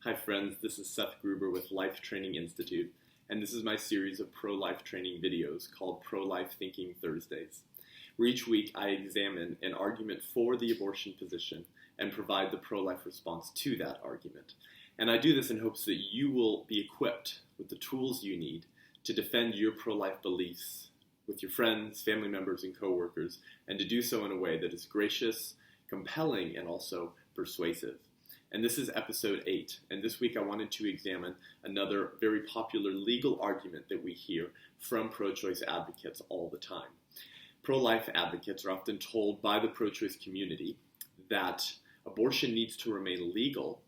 Hi friends, this is Seth Gruber with Life Training Institute, and this is my series of pro-life training videos called Pro-Life Thinking Thursdays, where each week I examine an argument for the abortion position and provide the pro-life response to that argument. And I do this in hopes that you will be equipped with the tools you need to defend your pro-life beliefs with your friends, family members, and coworkers, and to do so in a way that is gracious, compelling, and also persuasive. And this is episode 8, and this week I wanted to examine another very popular legal argument that we hear from pro-choice advocates all the time. Pro-life advocates are often told by the pro-choice community that abortion needs to remain legal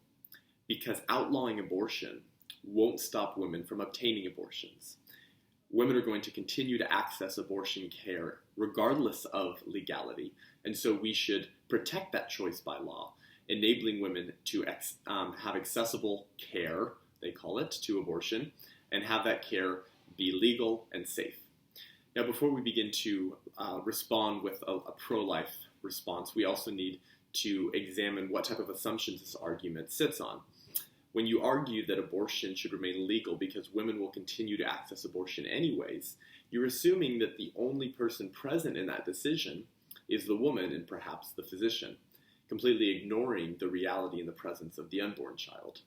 because outlawing abortion won't stop women from obtaining abortions. Women are going to continue to access abortion care regardless of legality, and so we should protect that choice by law, enabling women to have accessible care, they call it, to abortion, and have that care be legal and safe. Now, before we begin to respond with a pro-life response, we also need to examine what type of assumptions this argument sits on. When you argue that abortion should remain legal because women will continue to access abortion anyways, you're assuming that the only person present in that decision is the woman and perhaps the physician, completely ignoring the reality and the presence of the unborn child.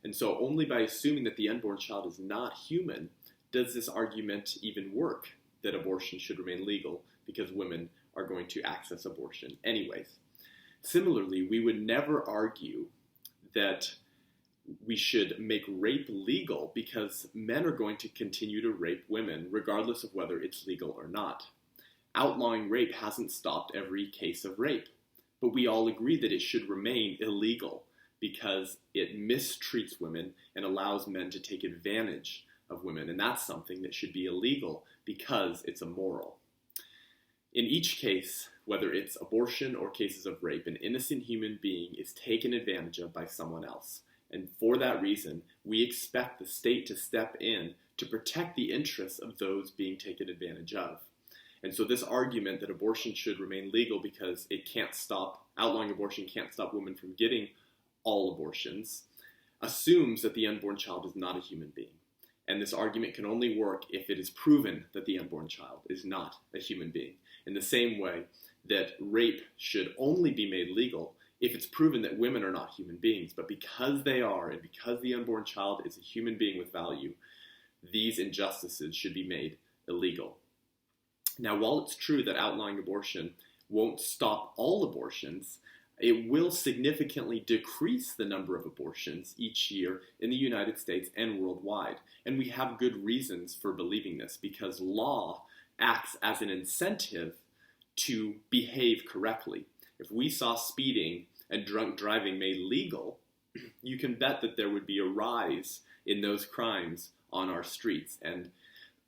And so only by assuming that the unborn child is not human does this argument even work, that abortion should remain legal because women are going to access abortion anyways. Similarly, we would never argue that we should make rape legal because men are going to continue to rape women regardless of whether it's legal or not. Outlawing rape hasn't stopped every case of rape. But we all agree that it should remain illegal because it mistreats women and allows men to take advantage of women. And that's something that should be illegal because it's immoral. In each case, whether it's abortion or cases of rape, an innocent human being is taken advantage of by someone else. And for that reason, we expect the state to step in to protect the interests of those being taken advantage of. And so this argument that abortion should remain legal because outlawing abortion can't stop women from getting all abortions, assumes that the unborn child is not a human being. And this argument can only work if it is proven that the unborn child is not a human being. In the same way that rape should only be made legal if it's proven that women are not human beings. But because they are, and because the unborn child is a human being with value, these injustices should be made illegal. Now, while it's true that outlawing abortion won't stop all abortions, it will significantly decrease the number of abortions each year in the United States and worldwide. And we have good reasons for believing this because law acts as an incentive to behave correctly. If we saw speeding and drunk driving made legal, you can bet that there would be a rise in those crimes on our streets, and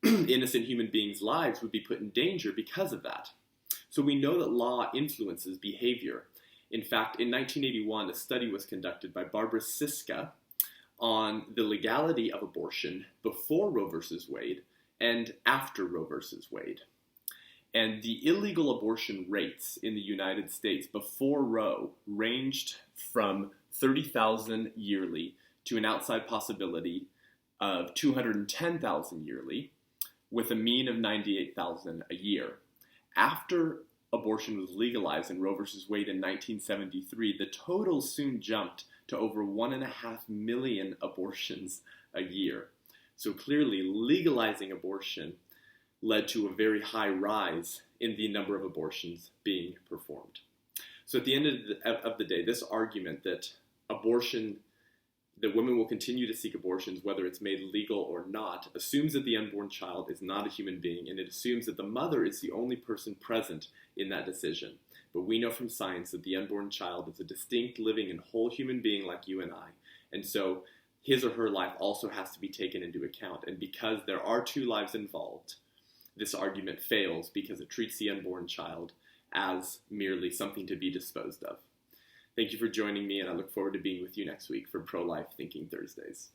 innocent human beings' lives would be put in danger because of that. So we know that law influences behavior. In fact, in 1981, a study was conducted by Barbara Siska on the legality of abortion before Roe v. Wade and after Roe v. Wade. And the illegal abortion rates in the United States before Roe ranged from 30,000 yearly to an outside possibility of 210,000 yearly, with a mean of 98,000 a year. After abortion was legalized in Roe v. Wade in 1973, the total soon jumped to over 1.5 million abortions a year. So clearly, legalizing abortion led to a very high rise in the number of abortions being performed. So at the end of the day, this argument that women will continue to seek abortions whether it's made legal or not assumes that the unborn child is not a human being, and it assumes that the mother is the only person present in that decision. But we know from science that the unborn child is a distinct, living, and whole human being like you and I. And so his or her life also has to be taken into account. And because there are two lives involved, this argument fails because it treats the unborn child as merely something to be disposed of. Thank you for joining me, and I look forward to being with you next week for Pro-Life Thinking Thursdays.